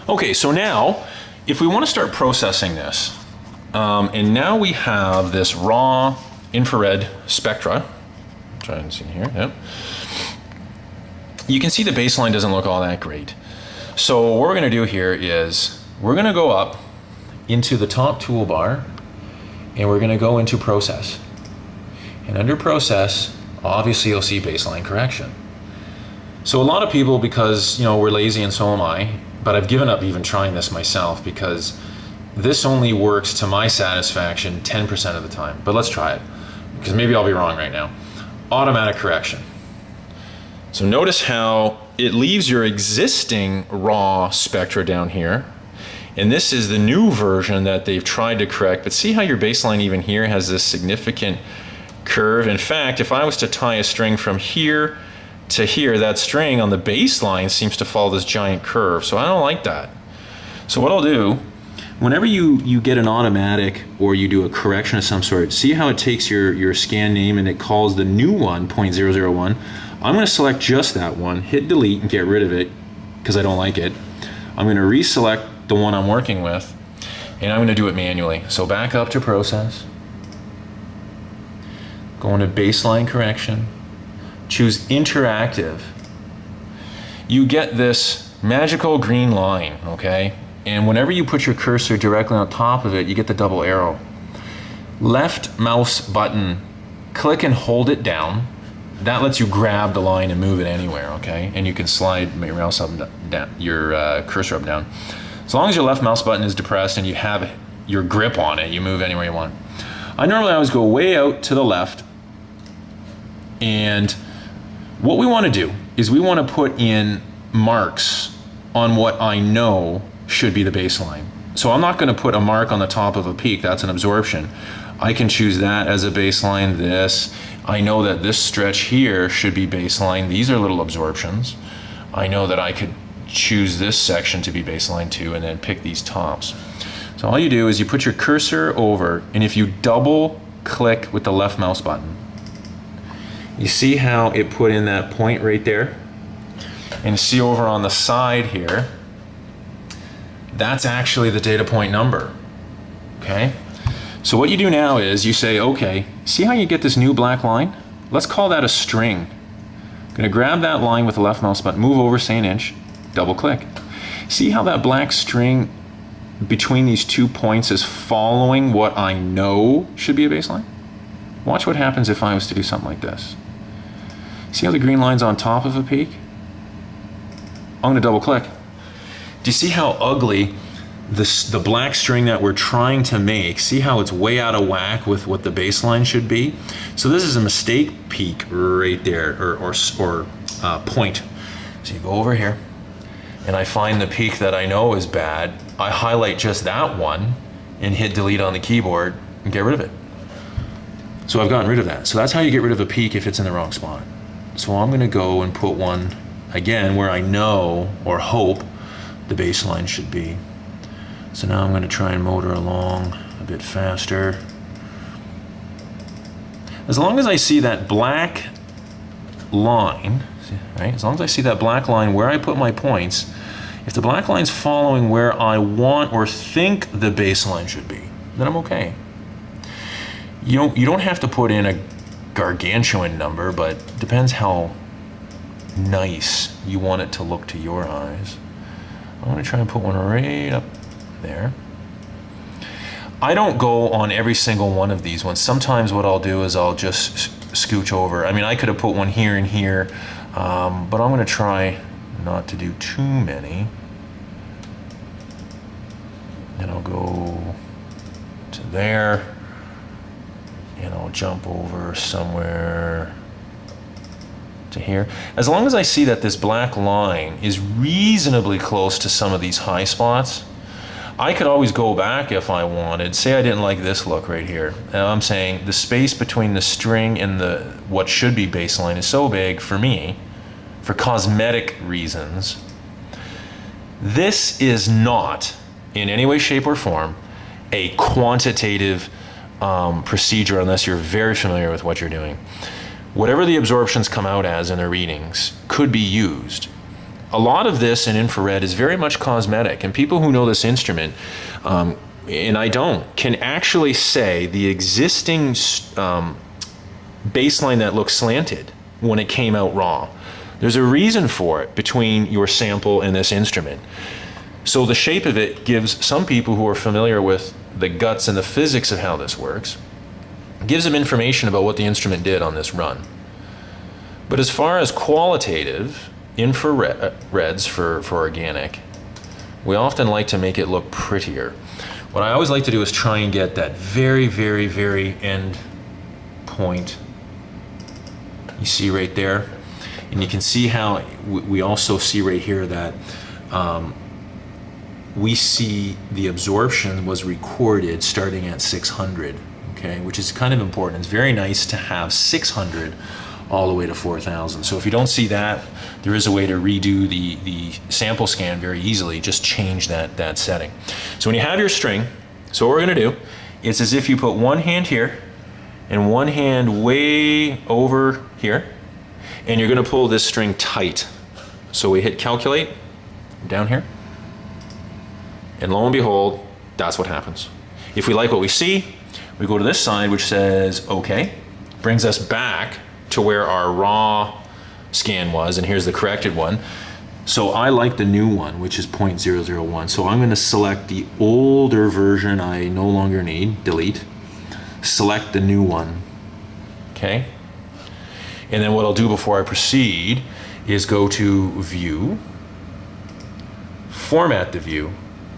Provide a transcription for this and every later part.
Okay, so now, if we want to start processing this, and now we have this raw infrared spectra, try and see here, yep. You can see the baseline doesn't look all that great. So what we're going to do here is, we're going to go up into the top toolbar, and we're going to go into process. And under process, obviously you'll see baseline correction. So a lot of people, because we're lazy and so am I, but I've given up even trying this myself because this only works to my satisfaction 10% of the time. But let's try it, because maybe I'll be wrong right now. Automatic correction. So notice how it leaves your existing raw spectra down here. And this is the new version that they've tried to correct. But see how your baseline even here has this significant curve? In fact, if I was to tie a string from here to here, that string on the baseline seems to follow this giant curve. So I don't like that. So what I'll do, whenever you get an automatic or you do a correction of some sort, see how it takes your scan name and it calls the new one 0.001. I'm going to select just that one, hit delete and get rid of it because I don't like it. I'm going to reselect the one I'm working with, and I'm going to do it manually. So back up to process, go into baseline correction, choose interactive. You get this magical green line, okay? And whenever you put your cursor directly on top of it, you get the double arrow. Left mouse button, click and hold it down. That lets you grab the line and move it anywhere, okay? And you can slide your mouse up and down, your cursor up and down. As long as your left mouse button is depressed and you have your grip on it, you move anywhere you want. I normally always go way out to the left, and what we want to do is we want to put in marks on what I know should be the baseline. So I'm not going to put a mark on the top of a peak, that's an absorption. I can choose that as a baseline, this. I know that this stretch here should be baseline. These are little absorptions. I know that I could choose this section to be baseline too, and then pick these tops. So all you do is you put your cursor over, and if you double click with the left mouse button, you see how it put in that point right there? And see over on the side here, that's actually the data point number, okay? So what you do now is you say, okay, see how you get this new black line? Let's call that a string. I'm gonna grab that line with the left mouse button, move over, say an inch, double click. See how that black string between these 2 points is following what I know should be a baseline? Watch what happens if I was to do something like this. See how the green line's on top of a peak? I'm gonna double click. Do you see how ugly the black string that we're trying to make, see how it's way out of whack with what the baseline should be? So this is a mistake peak right there, or point. So you go over here, and I find the peak that I know is bad. I highlight just that one and hit delete on the keyboard and get rid of it. So I've gotten rid of that. So that's how you get rid of a peak if it's in the wrong spot. So I'm gonna go and put one, again, where I know or hope the baseline should be. So now I'm going to try and motor along a bit faster. As long as I see that black line, right? As long as I see that black line where I put my points, if the black line's following where I want or think the baseline should be, then I'm okay. You don't have to put in a gargantuan number, but it depends how nice you want it to look to your eyes. I'm going to try and put one right up there. I don't go on every single one of these ones. Sometimes what I'll do is I'll just scooch over. I mean, I could have put one here and here, but I'm going to try not to do too many. And I'll go to there, and I'll jump over somewhere to here. As long as I see that this black line is reasonably close to some of these high spots, I could always go back if I wanted. Say I didn't like this look right here. Now I'm saying the space between the string and the what should be baseline is so big for me, for cosmetic reasons. This is not, in any way, shape, or form, a quantitative procedure unless you're very familiar with what you're doing. Whatever the absorptions come out as in the readings could be used a lot of this in infrared is very much cosmetic, and people who know this instrument, and I don't, can actually say the existing baseline that looks slanted when it came out raw. There's a reason for it between your sample and this instrument. So the shape of it gives some people who are familiar with the guts and the physics of how this works, gives them information about what the instrument did on this run. But as far as qualitative infrareds for organic, we often like to make it look prettier. What I always like to do is try and get that very, very, very end point. You see right there? And you can see how we also see right here that we see the absorption was recorded starting at 600, okay, which is kind of important. It's very nice to have 600 all the way to 4,000. So if you don't see that, there is a way to redo the sample scan very easily. Just change that setting. So when you have your string, so what we're gonna do, it's as if you put one hand here and one hand way over here, and you're gonna pull this string tight. So we hit calculate down here, and lo and behold, that's what happens. If we like what we see, we go to this side which says okay, brings us back to where our raw scan was, and here's the corrected one. So I like the new one, which is 0.001. So I'm gonna select the older version I no longer need, delete, select the new one, okay? And then what I'll do before I proceed is go to View, Format the View.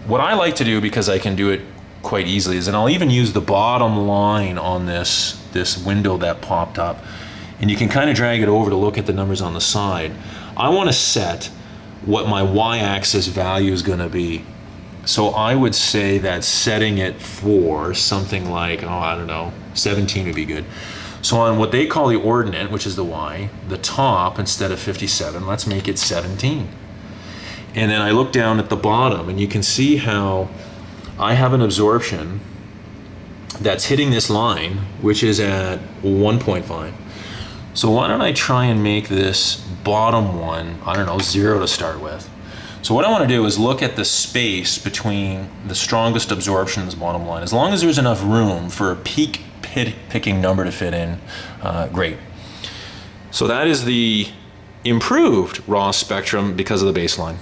What I like to do, because I can do it quite easily, is, and I'll even use the bottom line on this window that popped up, and you can kind of drag it over to look at the numbers on the side. I want to set what my y-axis value is going to be. So I would say that setting it for something like, oh, I don't know, 17 would be good. So on what they call the ordinate, which is the y, the top, instead of 57, let's make it 17. And then I look down at the bottom, and you can see how I have an absorption that's hitting this line, which is at 1.5. So why don't I try and make this bottom one, I don't know, 0 to start with. So what I want to do is look at the space between the strongest absorption and this bottom line. As long as there's enough room for a peak picking number to fit in, great. So that is the improved raw spectrum because of the baseline.